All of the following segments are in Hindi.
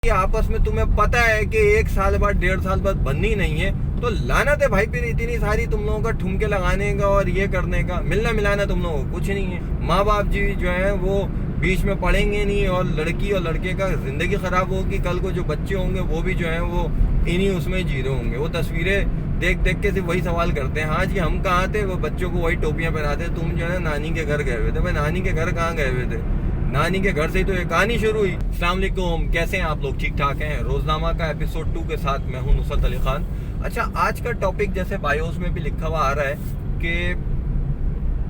आपस में तुम्हें पता है कि 1 साल बाद 1.5 साल बाद बननी नहीं है, तो लानत है भाई फिर इतनी सारी तुम लोगों का ठुमके लगाने का और ये करने का। मिलना मिलाना तुम लोगों को कुछ नहीं है। माँ बाप जी जो है वो बीच में पढ़ेंगे नहीं और लड़की और लड़के का जिंदगी खराब होगी। कल को जो बच्चे होंगे वो भी जो है वो इन्हीं उसमें जी रहे होंगे। वो तस्वीरें देख देख के सिर्फ वही सवाल करते हैं, हाँ जी हम कहाँ थे। वो बच्चों को वही टोपियां पहनाते, तुम जो है नानी के घर गए हुए थे। भाई नानी के घर कहाँ गए हुए थे? नानी के घर से ही तो ये कहानी शुरू हुई। अस्सलाम वालेकुम, कैसे हैं आप लोग? ठीक ठाक हैं? रोजनामा का एपिसोड 2 के साथ मैं हूं नुसरत अली खान। अच्छा, आज का टॉपिक जैसे बायोस में भी लिखा हुआ आ रहा है कि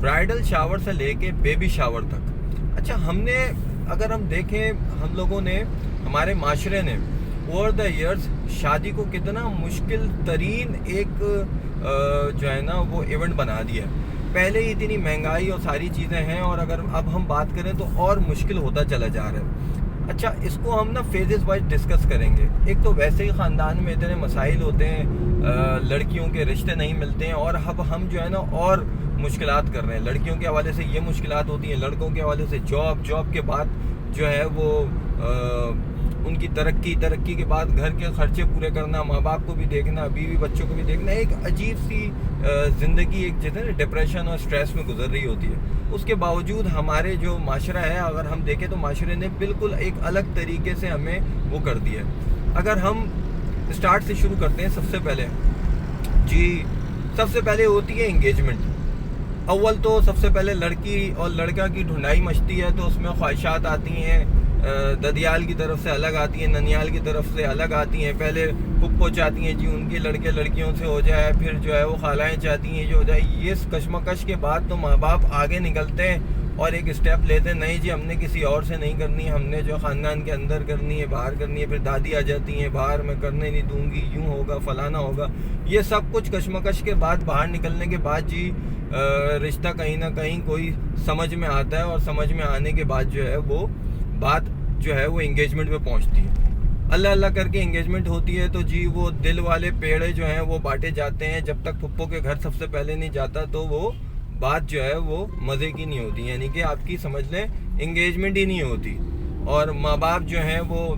ब्राइडल शावर से लेके बेबी शावर तक। अच्छा, हमने अगर हम देखें, हम लोगों ने, हमारे माशरे ने ओवर द इयर्स शादी को कितना मुश्किल तरीन एक जो है ना वो इवेंट बना दिया है। पहले ही इतनी महंगाई और सारी चीज़ें हैं और अगर अब हम बात करें तो और मुश्किल होता चला जा रहा है। अच्छा, इसको हम ना फेजेस वाइज डिस्कस करेंगे। एक तो वैसे ही ख़ानदान में इतने मसाइल होते हैं, लड़कियों के रिश्ते नहीं मिलते हैं और अब हम जो है ना और मुश्किलात कर रहे हैं। लड़कियों के हवाले से ये मुश्किलात होती हैं, लड़कों के हवाले से जॉब के बाद जो है वो उनकी तरक्की के बाद घर के खर्चे पूरे करना, माँ बाप को भी देखना, बीवी बच्चों को भी देखना। एक अजीब सी ज़िंदगी एक जैसे डिप्रेशन और स्ट्रेस में गुजर रही होती है। उसके बावजूद हमारे जो माशरा है, अगर हम देखें तो माशरे ने बिल्कुल एक अलग तरीके से हमें वो कर दिया है। अगर हम स्टार्ट से शुरू करते हैं, सबसे पहले होती है इंगेजमेंट। अव्वल तो सबसे पहले लड़की और लड़का की ढूंढाई मचती है, तो उसमें ख्वाहिशात आती हैं, ददियाल की तरफ से अलग आती हैं, ननियाल की तरफ से अलग आती हैं। पहले पुप्पो चाहती हैं जी उनके लड़के लड़कियों से हो जाए, फिर जो है वो खालाएँ चाहती हैं जो हो जाए। ये कशमकश के बाद तो माँ बाप आगे निकलते हैं और एक स्टेप लेते हैं, नहीं जी हमने किसी और से नहीं करनी, हमने जो ख़ानदान के अंदर करनी है, बाहर करनी है। फिर दादी आ जाती हैं, बाहर मैं करने नहीं दूंगी, यूँ होगा फलाना होगा। ये सब कुछ कशमकश के बाद बाहर निकलने के बाद जी रिश्ता कहीं ना कहीं कोई समझ में आता है और समझ में आने के बाद जो है वो बात जो है वो एंगेजमेंट में पहुंचती है। अल्लाह अल्लाह करके एंगेजमेंट होती है तो जी वो दिल वाले पेड़े जो हैं वो बांटे जाते हैं। जब तक फुप्पो के घर सबसे पहले नहीं जाता तो वो बात जो है वो मज़े की नहीं होती, यानी कि आपकी समझ लें एंगेजमेंट ही नहीं होती। और माँ बाप जो हैं वो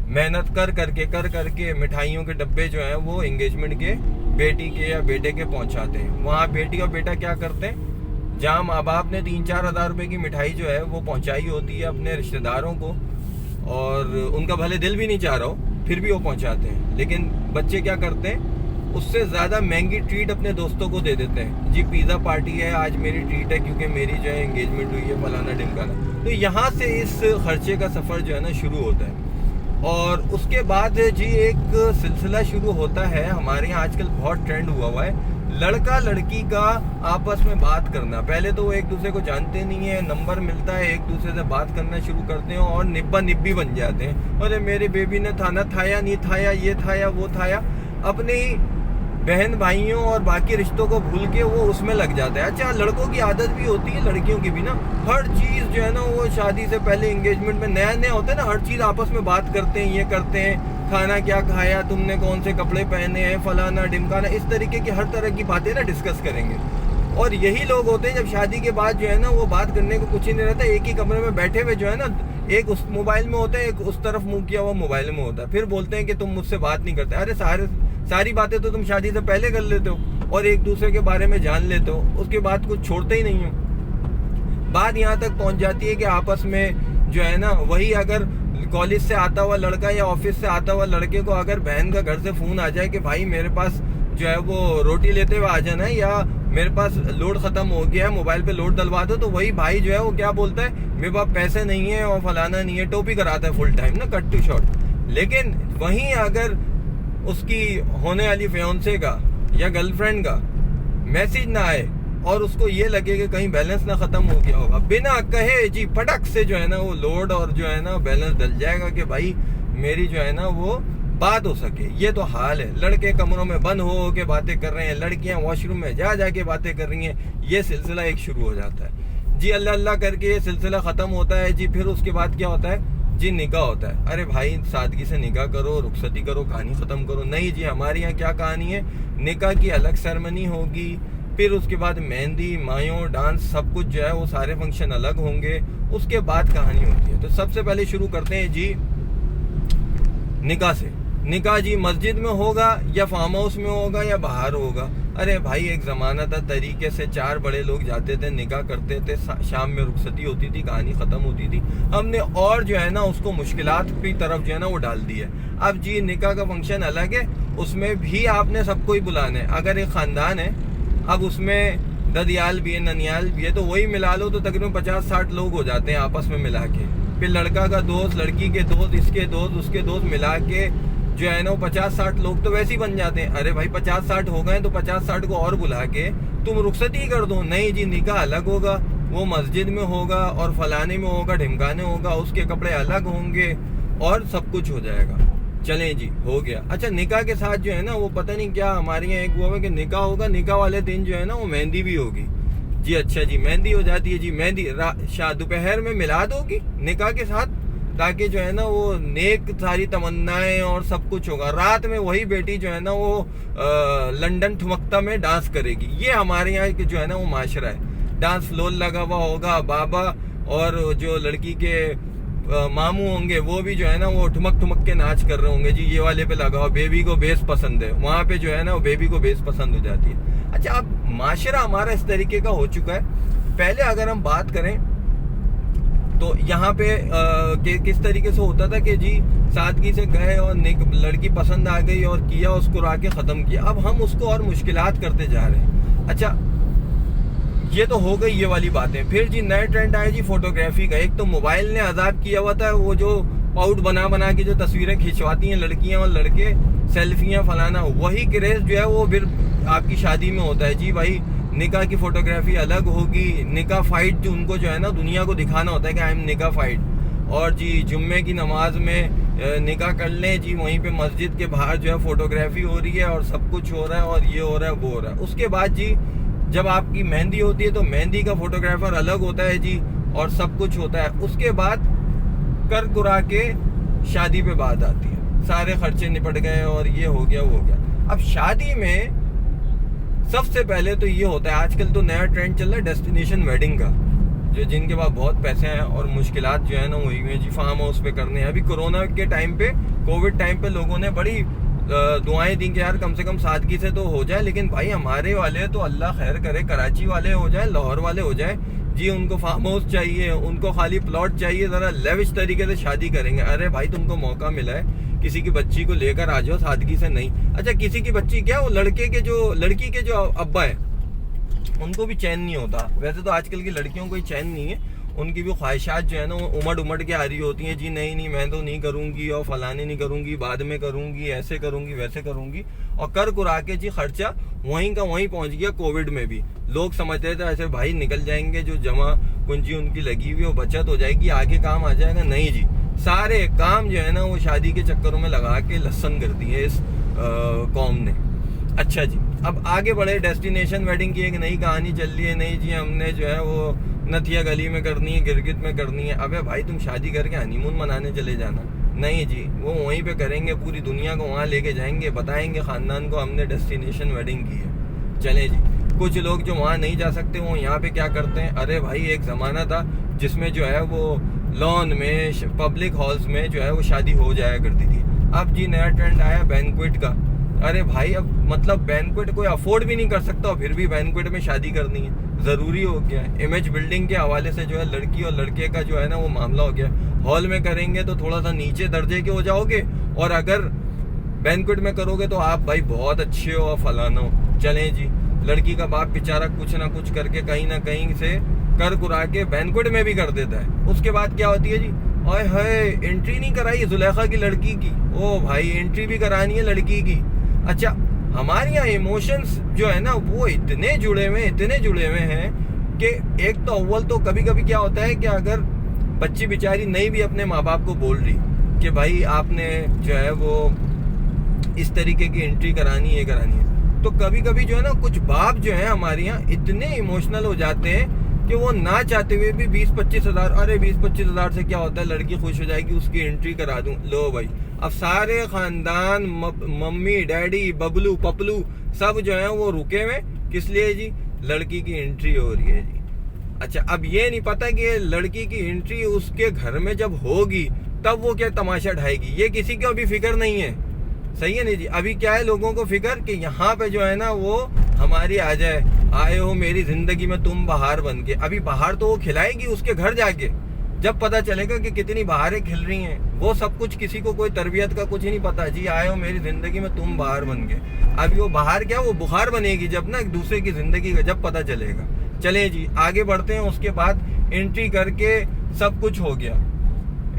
मेहनत कर करके मिठाइयों के डब्बे जो हैं वो एंगेजमेंट के बेटी के या बेटे के पहुंचाते हैं। वहाँ बेटी और बेटा क्या करते हैं, जहाँ माँ बाप ने 3-4 हज़ार रुपये की मिठाई जो है वो पहुँचाई होती है अपने रिश्तेदारों को, और उनका भले दिल भी नहीं चाह रहा हो फिर भी वो पहुँचाते हैं। लेकिन बच्चे क्या करते हैं, उससे ज़्यादा महंगी ट्रीट अपने दोस्तों को दे देते हैं। जी पिज़्ज़ा पार्टी है आज, मेरी ट्रीट है क्योंकि मेरी जो है एंगेजमेंट हुई है, फलाना ढिमकाना। तो यहाँ से इस खर्चे का सफ़र जो है ना शुरू होता है। और उसके बाद जी एक सिलसिला शुरू होता है। हमारे यहाँ आजकल बहुत ट्रेंड हुआ है लड़का लड़की का आपस में बात करना। पहले तो वो एक दूसरे को जानते नहीं है, नंबर मिलता है, एक दूसरे से बात करना शुरू करते हैं और निब्बा निब्बी बन जाते हैं। अरे मेरे बेबी ने खाना खाया नहीं खाया, ये खाया वो खाया, अपने ही बहन भाइयों और बाकी रिश्तों को भूल के वो उसमें लग जाता है। अच्छा, लड़कों की आदत भी होती है, लड़कियों की भी ना, हर चीज़ जो है ना वो शादी से पहले एंगेजमेंट में नया होता है ना, हर चीज़ आपस में बात करते हैं, ये करते हैं, खाना क्या खाया तुमने, कौन से कपड़े पहने हैं, फलाना ढिमकाना, इस तरीके की हर तरह की बातें ना डिस्कस करेंगे। और यही लोग होते हैं जब शादी के बाद जो है ना वो बात करने को कुछ ही नहीं रहता, एक ही कमरे में बैठे हुए जो है ना, एक उस मोबाइल में होता है, एक उस तरफ मुंह किया हुआ मोबाइल में होता है। फिर बोलते हैं कि तुम मुझसे बात नहीं करते। अरे सारी बातें तो तुम शादी से पहले कर लेते हो और एक दूसरे के बारे में जान लेते हो, उसके बाद कुछ छोड़ते ही नहीं हो। बात यहाँ तक पहुँच जाती है कि आपस में जो है ना, वही अगर कॉलेज से आता हुआ लड़का या ऑफिस से आता हुआ लड़के को अगर बहन का घर से फ़ोन आ जाए कि भाई मेरे पास जो है वो रोटी लेते हुए आ जाना है, या मेरे पास लोड ख़त्म हो गया है, मोबाइल पे लोड डलवा दो, तो वही भाई जो है वो क्या बोलता है, मेरे पास पैसे नहीं है और फलाना नहीं है, टोपी कराता है फुल टाइम ना, कट टू शॉर्ट। लेकिन वहीं अगर उसकी होने वाली फियांसे का या गर्लफ्रेंड का मैसेज ना आए और उसको ये लगे कि कहीं बैलेंस ना ख़त्म हो गया होगा, बिना कहे जी फटक से जो है ना वो लोड और जो है ना बैलेंस डल जाएगा कि भाई मेरी जो है ना वो बात हो सके। ये तो हाल है। लड़के कमरों में बंद हो के बातें कर रहे हैं, लड़कियां वॉशरूम में जा के बातें कर रही हैं। ये सिलसिला एक शुरू हो जाता है जी, अल्लाह अल्लाह करके ये सिलसिला ख़त्म होता है जी। फिर उसके बाद क्या होता है जी, निकाह होता है। अरे भाई सादगी से निकाह करो, रुखसती करो, कहानी ख़त्म करो। नहीं जी, हमारे यहाँ क्या कहानी है, निकाह की अलग सेरेमनी होगी, फिर उसके बाद मेहंदी, मायों, डांस, सब कुछ जो है वो सारे फंक्शन अलग होंगे, उसके बाद कहानी होती है। तो सबसे पहले शुरू करते हैं जी निकाह से। निकाह जी मस्जिद में होगा या फार्म हाउस में होगा या बाहर होगा। अरे भाई एक ज़माना था तरीके से 4 बड़े लोग जाते थे, निकाह करते थे, शाम में रुखसती होती थी, कहानी ख़त्म होती थी। हमने और जो है ना उसको मुश्किलात की तरफ जो है ना वो डाल दी है। अब जी निकाह का फंक्शन अलग है, उसमें भी आपने सबको ही बुलाना है। अगर एक ख़ानदान है, अब उसमें ददियाल भी है, ननियाल भी है, तो वही मिला लो तो तकरीबन 50-60 लोग हो जाते हैं आपस में मिला के। फिर लड़का का दोस्त, लड़की के दोस्त, इसके दोस्त, उसके दोस्त मिला के जो है ना वो 50-60 लोग तो वैसे ही बन जाते हैं। अरे भाई 50-60 हो गए तो 50-60 को और बुला के तुम रुखसती कर दो। नहीं जी, निकाह अलग होगा, वो मस्जिद में होगा और फलाने में होगा, ढिमकाने होगा, उसके कपड़े अलग होंगे और सब कुछ हो जाएगा। चलें जी, हो गया। अच्छा, निकाह के साथ जो है ना वो पता नहीं क्या हमारे यहाँ एक हुआ है कि निकाह होगा, निकाह वाले दिन जो है ना वो मेहंदी भी होगी जी। अच्छा जी, मेहंदी हो जाती है जी। मेहंदी दोपहर में मिला दोगी निकाह के साथ, ताकि जो है ना वो नेक सारी तमन्नाएं और सब कुछ होगा। रात में वही बेटी जो है ना वो लंदन ठुमकता में डांस करेगी। ये हमारे यहाँ जो है ना वो माशरा है। डांस फ्लोर लगा हुआ होगा, बाबा और जो लड़की के मामू होंगे वो भी जो है ना वो ठुमक ठुमक के नाच कर रहे होंगे जी। ये वाले पे लगाओ, बेबी को बेस पसंद है, वहाँ पे जो है ना वो बेबी को बेस पसंद हो जाती है। अच्छा, अब माशरा हमारा इस तरीके का हो चुका है। पहले अगर हम बात करें तो यहाँ पे किस तरीके से होता था कि जी सादगी से गए और लड़की पसंद आ गई और किया, उसको रा के ख़त्म किया। अब हम उसको और मुश्किलात करते जा रहे हैं। अच्छा, ये तो हो गई ये वाली बातें। फिर जी नया ट्रेंड आया जी फोटोग्राफी का। एक तो मोबाइल ने अजाब किया हुआ था, वो जो पाउट बना बना के जो तस्वीरें खिंचवाती हैं लड़कियां और लड़के, सेल्फियां फलाना, वही क्रेज जो है वो फिर आपकी शादी में होता है जी। भाई निकाह की फोटोग्राफी अलग होगी, निकाह फाइट जो उनको जो है ना दुनिया को दिखाना होता है कि आई एम निकाह फाइट। और जी जुम्मे की नमाज में निकाह कर लें जी, वहीं पे मस्जिद के बाहर जो है फोटोग्राफी हो रही है और सब कुछ हो रहा है और ये हो रहा है वो हो रहा है। उसके बाद जी जब आपकी मेहंदी होती है तो मेहंदी का फोटोग्राफर अलग होता है जी और सब कुछ होता है। उसके बाद कर कुरा के शादी पे बात आती है, सारे खर्चे निपट गए और ये हो गया वो हो गया। अब शादी में सबसे पहले तो ये होता है, आजकल तो नया ट्रेंड चल रहा है डेस्टिनेशन वेडिंग का, जो जिनके पास बहुत पैसे हैं और मुश्किलात जो है ना वही में जी फार्म हाउस पे करने हैं। अभी कोरोना के टाइम पे, कोविड टाइम पे लोगों ने बड़ी दुआएं दी कि यार कम से कम सादगी से तो हो जाए। लेकिन भाई हमारे वाले तो अल्लाह खैर करे, कराची वाले हो जाए, लाहौर वाले हो जाए जी, उनको फार्म हाउस चाहिए, उनको खाली प्लॉट चाहिए, जरा लेविश तरीके से शादी करेंगे। अरे भाई तुमको मौका मिला है, किसी की बच्ची को लेकर आ जाओ, सादगी से नहीं। अच्छा, किसी की बच्ची क्या, वो लड़की के जो अब्बा है उनको भी चैन नहीं होता। वैसे तो आजकल की लड़कियों को ही चैन नहीं है, उनकी भी ख्वाहिशात जो है ना वो उमड़ के आ रही होती हैं जी। नहीं मैं तो नहीं करूंगी और फलाने नहीं करूंगी, बाद में करूंगी, ऐसे करूंगी वैसे करूंगी, और कर कुरा के जी खर्चा वहीं का वहीं पहुंच गया। कोविड में भी लोग समझते थे ऐसे भाई निकल जाएंगे, जो जमा पूंजी उनकी लगी हुई वो बचत हो जाएगी, आगे काम आ जाएगा। नहीं जी, सारे काम जो है ना वो शादी के चक्करों में लगा के लहसन कर दिए इस कौम ने। अच्छा जी, अब आगे बढ़े। डेस्टिनेशन वेडिंग की एक नई कहानी चल रही है। नहीं जी, हमने जो है वो नथिया गली में करनी है, गिरगिट में करनी है। अबे भाई तुम शादी करके हनीमून मनाने चले जाना। नहीं जी, वो वहीं पे करेंगे, पूरी दुनिया को वहाँ लेके जाएंगे, बताएंगे खानदान को हमने डेस्टिनेशन वेडिंग की है। चले जी, कुछ लोग जो वहाँ नहीं जा सकते वो यहाँ पे क्या करते हैं। अरे भाई एक ज़माना था जिसमें जो है वो लॉन में, पब्लिक हॉल्स में जो है वो शादी हो जाया करती थी। अब जी नया ट्रेंड आया बैंक्वेट का। अरे भाई अब मतलब बैंक्वेट कोई अफोर्ड भी नहीं कर सकता और फिर भी बैंक्वेट में शादी करनी है, ज़रूरी हो गया है। इमेज बिल्डिंग के हवाले से जो है लड़की और लड़के का जो है ना वो मामला हो गया। हॉल में करेंगे तो थोड़ा सा नीचे दर्जे के हो जाओगे, और अगर बैंक्वेट में करोगे तो आप भाई बहुत अच्छे हो और फलाना हो। चलें जी, लड़की का बाप बेचारा कुछ ना कुछ करके कहीं ना कहीं से कर कुरा के बैंक्वेट में भी कर देता है। उसके बाद क्या होती है जी, ओए हाय एंट्री नहीं कराई जुलेखा की लड़की की। ओ भाई एंट्री भी करानी है लड़की की। अच्छा, हमारे यहाँ इमोशंस जो है ना वो इतने जुड़े हुए हैं कि एक तो अव्वल तो कभी कभी क्या होता है कि अगर बच्ची बेचारी नहीं भी अपने माँ बाप को बोल रही कि भाई आपने जो है वो इस तरीके की एंट्री करानी है तो कभी कभी जो है ना कुछ बाप जो है हमारे यहाँ इतने इमोशनल हो जाते हैं कि वो ना चाहते हुए भी 20-25 हज़ार, अरे 20-25 हज़ार से क्या होता है, लड़की खुश हो जाएगी, उसकी एंट्री करा दूं। लो भाई, अब सारे खानदान, मम्मी डैडी, बबलू पपलू सब जो है वो रुके हुए, किस लिए जी, लड़की की एंट्री हो रही है जी। अच्छा, अब ये नहीं पता कि लड़की की एंट्री उसके घर में जब होगी तब वो क्या तमाशा ढाएगी, ये किसी को अभी फिक्र नहीं है। सही है नहीं जी। अभी क्या है लोगों को फिक्र कि यहाँ पे जो है ना वो हमारी आ जाए, आए हो मेरी जिंदगी में तुम बहार बन के। अभी बहार तो वो खिलाएगी उसके घर जाके, जब पता चलेगा कि कितनी बहारें खिल रही हैं। वो सब कुछ किसी को कोई तरबियत का कुछ ही नहीं पता जी, आए हो मेरी जिंदगी में तुम बहार बन के। अभी वो बहार क्या, वो बुखार बनेगी जब ना एक दूसरे की जिंदगी का जब पता चलेगा। चले जी आगे बढ़ते हैं। उसके बाद एंट्री करके सब कुछ हो गया,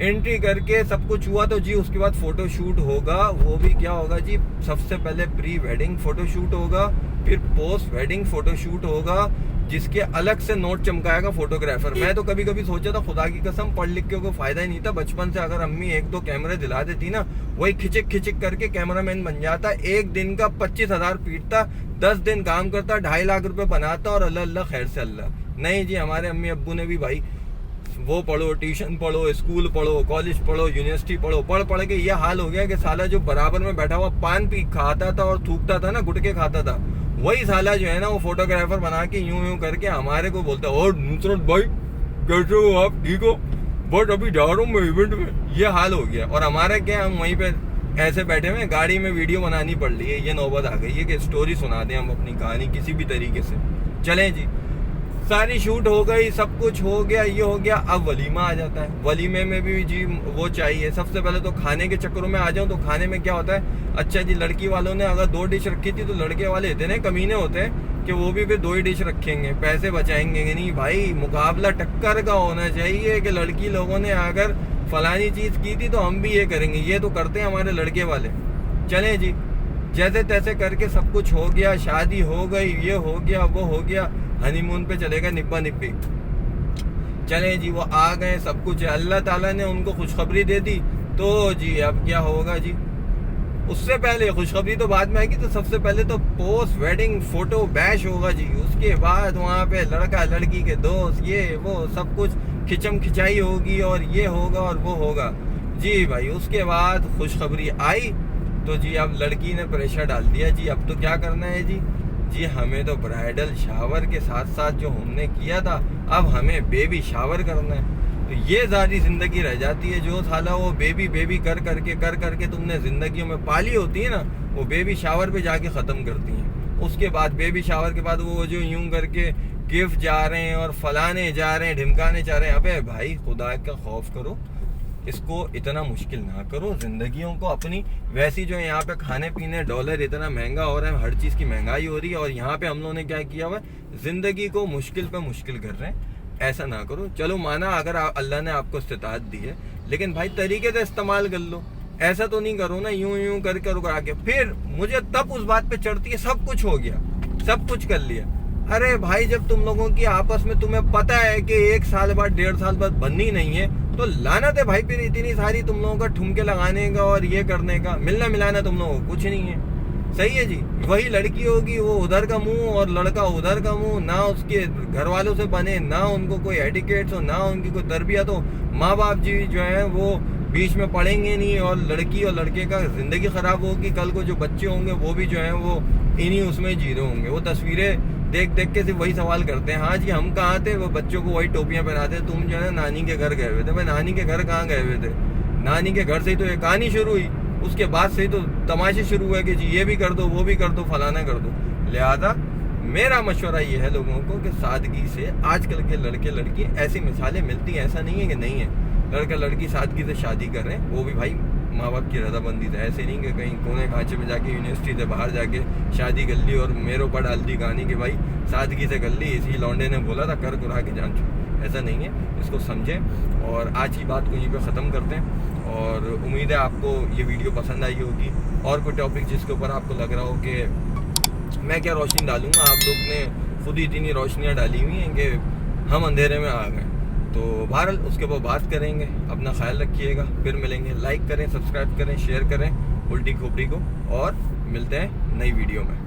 एंट्री करके सब कुछ हुआ तो जी उसके बाद फोटो शूट होगा। वो भी क्या होगा जी, सबसे पहले प्री वेडिंग फोटो शूट होगा, फिर पोस्ट वेडिंग फोटो शूट होगा, जिसके अलग से नोट चमकाएगा फोटोग्राफर। मैं तो कभी कभी सोचा था, खुदा की कसम पढ़ लिख के कोई फायदा ही नहीं था। बचपन से अगर अम्मी 1-2 कैमरे दिला देती ना, वही खिचिक खिचिक करके कैमरामैन बन जाता। एक दिन का 25,000 पीटता, 10 दिन काम करता, 2.5 लाख रुपए बनाता और अल्लाह अल्लाह खैर से अल्लाह। नहीं जी, हमारे अम्मी अब्बू ने भी भाई वो पढ़ो, ट्यूशन पढ़ो, स्कूल पढ़ो, कॉलेज पढ़ो, यूनिवर्सिटी पढ़ो, पढ़ पढ़ के ये हाल हो गया कि साला जो बराबर में बैठा हुआ पान पी खाता था और थूकता था ना, गुटके खाता था, वही साला जो है ना वो फोटोग्राफर बना के यूं करके हमारे को बोलता है, और नुसरत भाई कैसे हो आप, ठीक हो, बट अभी जा रहा हूँ मैं इवेंट में। ये हाल हो गया। और हमारा क्या, हम वहीं पे ऐसे बैठे हुए गाड़ी में वीडियो बनानी पड़ रही है। ये नौबत आ गई है कि स्टोरी सुना दें हम अपनी कहानी किसी भी तरीके से। चलें जी, सारी शूट हो गई, सब कुछ हो गया, ये हो गया। अब वलीमा आ जाता है। वलीमे में भी जी वो चाहिए। सबसे पहले तो खाने के चक्करों में आ जाऊं तो खाने में क्या होता है, अच्छा जी लड़की वालों ने अगर 2 डिश रखी थी तो लड़के वाले इतने कमीने होते हैं कि वो भी फिर 2 ही डिश रखेंगे, पैसे बचाएंगे नहीं भाई। मुकाबला टक्कर का होना चाहिए कि लड़की लोगों ने अगर फलानी चीज की थी तो हम भी ये करेंगे। ये तो करते हैं हमारे लड़के वाले। चलें जी, जैसे तैसे करके सब कुछ हो गया, शादी हो गई, ये हो गया, वो हो गया, हनीमून पे चलेगा निब्बा निब्बी। चले जी, वो आ गए, सब कुछ अल्लाह ताला ने उनको खुशखबरी दे दी। तो जी अब क्या होगा जी, उससे पहले खुशखबरी तो बाद में आएगी। तो सबसे पहले तो पोस्ट वेडिंग फोटो बैश होगा जी। उसके बाद वहाँ पे लड़का लड़की के दोस्त, ये वो सब कुछ खिंचम खिंचाई होगी और ये होगा और वो होगा जी भाई। उसके बाद खुशखबरी आई तो जी अब लड़की ने प्रेशर डाल दिया जी। अब तो क्या करना है जी, हमें तो ब्राइडल शावर के साथ साथ जो हमने किया था, अब हमें बेबी शावर करना है। तो ये सारी जिंदगी रह जाती है। जो साला वो बेबी बेबी कर करके तुमने जिंदगियों में पाली होती है ना, वो बेबी शावर पे जाके खत्म करती हैं। उसके बाद बेबी शावर के बाद वो जो यूं करके गिफ्ट जा रहे हैं और फलाने जा रहे हैं, ढिमकाने जा रहे हैं। अबे भाई खुदा का खौफ करो, इसको इतना मुश्किल ना करो जिंदगियों को अपनी। वैसी जो है यहाँ पे खाने पीने, डॉलर इतना महंगा हो रहा है, हर चीज की महंगाई हो रही है, और यहाँ पे हम लोगों ने क्या किया हुआ है, जिंदगी को मुश्किल पे मुश्किल कर रहे हैं। ऐसा ना करो। चलो माना अगर अल्लाह ने आपको इस्तिताअत दी है, लेकिन भाई तरीके से इस्तेमाल कर लो। ऐसा तो नहीं करो ना यूं कर आके। फिर मुझे तब उस बात पे चढ़ती है, सब कुछ हो गया, सब कुछ कर लिया। अरे भाई जब तुम लोगों की आपस में तुम्हें पता है कि 1 साल बाद 1.5 साल बाद बननी नहीं है, तो लानत है भाई फिर इतनी सारी तुम लोगों का ठुमके लगाने का और ये करने का। मिलना मिलाना तुम लोगों को कुछ नहीं है। सही है जी। वही लड़की होगी वो उधर का मुंह और लड़का उधर का मुंह, ना उसके घर वालों से बने, ना उनको कोई एटिकेट्स हो, ना उनकी कोई तरबियत हो। माँ बाप जी जो है वो बीच में पढ़ेंगे नहीं, और लड़की और लड़के का जिंदगी खराब होगी। कल को जो बच्चे होंगे वो भी जो है वो इन्हीं उसमें जी रहे होंगे। वो तस्वीरें देख के सिर्फ वही सवाल करते हैं, हाँ जी हम कहाँ थे, वो बच्चों को वही टोपियां पहनाते, तुम जो है ना नानी के घर गए हुए थे। भाई नानी के घर कहाँ गए हुए थे? नानी के घर से ही तो ये कहानी शुरू हुई, उसके बाद से ही तो तमाशे शुरू हुए कि जी ये भी कर दो, वो भी कर दो, फलाना कर दो। लिहाजा मेरा मशवरा ये है लोगों को कि सादगी से, आजकल के लड़के लड़की ऐसी मिसालें मिलती हैं, ऐसा नहीं है कि नहीं है। लड़का लड़की सादगी से शादी कर रहे हैं, वो भी भाई माँ बाप की रजामंदी से। ऐसे नहीं कि कहीं कोने खांचे में जाके यूनिवर्सिटी से बाहर जाके शादी कर ली और मेरे ऊपर डाल दी कहानी कि भाई सादगी से कर ली, इसी लौंडे ने बोला था, कर कुरा के जान छो। ऐसा नहीं है, इसको समझें। और आज की बात को यहीं पे ख़त्म करते हैं, और उम्मीद है आपको ये वीडियो पसंद आई होगी। और कोई टॉपिक जिसके ऊपर आपको लग रहा हो कि मैं क्या रोशनी डालूंगा, आप लोग ने खुद ही इतनी रोशनियाँ डाली हुई हैं कि हम अंधेरे में आ गए, तो बहरहाल उसके ऊपर बात करेंगे। अपना ख्याल रखिएगा, फिर मिलेंगे। लाइक करें, सब्सक्राइब करें, शेयर करें उल्टी खोपड़ी को, और मिलते हैं नई वीडियो में।